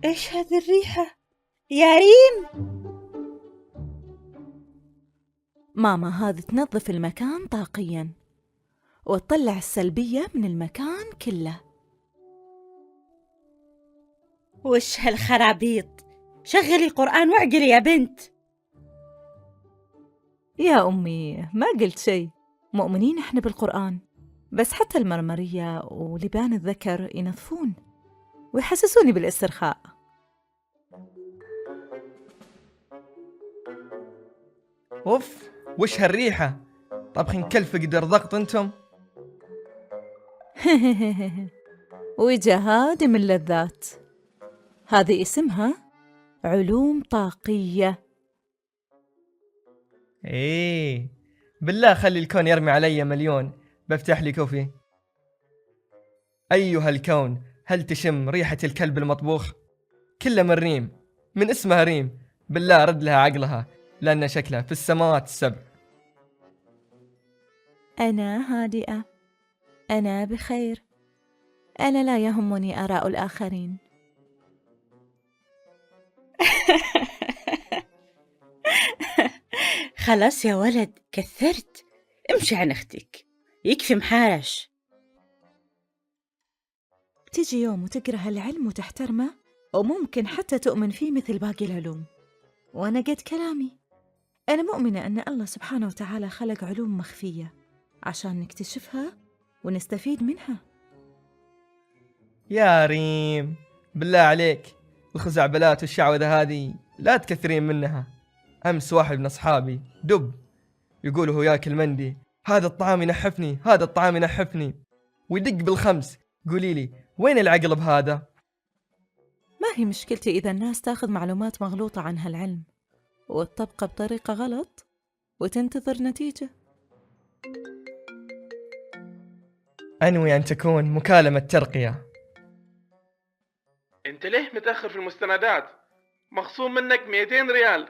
إيش هذه الريحة؟ يا ريم! ماما هذه تنظف المكان طاقياً وتطلع السلبية من المكان كله. وش هالخرابيط؟ شغلي قرآن واعقلي يا بنت. يا أمي ما قلت شيء، مؤمنين إحنا بالقرآن، بس حتى المرمرية ولبان الذكر ينظفون ويحسسوني بالاسترخاء. اوف، وش هالريحة؟ طبخين كلب قدر ضغط انتم. وجهاد من لذات، هذه اسمها علوم طاقية. ايه، بالله خلي الكون يرمي علي مليون بفتح لي كوفي. ايها الكون، هل تشم ريحة الكلب المطبوخ؟ كله من ريم، من اسمها ريم. بالله رد لها عقلها، لأن شكلها في السماوات السبع. أنا هادئة، أنا بخير، أنا لا يهمني آراء الآخرين. خلاص يا ولد، كثرت. امشي عن اختك، يكفي محارش. تجي يوم وتقرأ هالعلم وتحترمه، وممكن حتى تؤمن فيه مثل باقي العلوم. وأنا قد كلامي، أنا مؤمنة أن الله سبحانه وتعالى خلق علوم مخفية عشان نكتشفها ونستفيد منها. يا ريم، بالله عليك، الخزعبلات والشعوذة هذه لا تكثرين منها. أمس واحد من أصحابي دب يقول هو ياكل مندي: هذا الطعام ينحفني، هذا الطعام ينحفني، ويدق بالخمس. قولي لي وين العقل بهذا؟ ما هي مشكلتي إذا الناس تاخذ معلومات مغلوطة عن هالعلم وتطبقه بطريقة غلط وتنتظر نتيجة؟ أنوي أن تكون مكالمة ترقية. انت ليه متأخر في المستندات؟ مخصوم منك 200 ريال.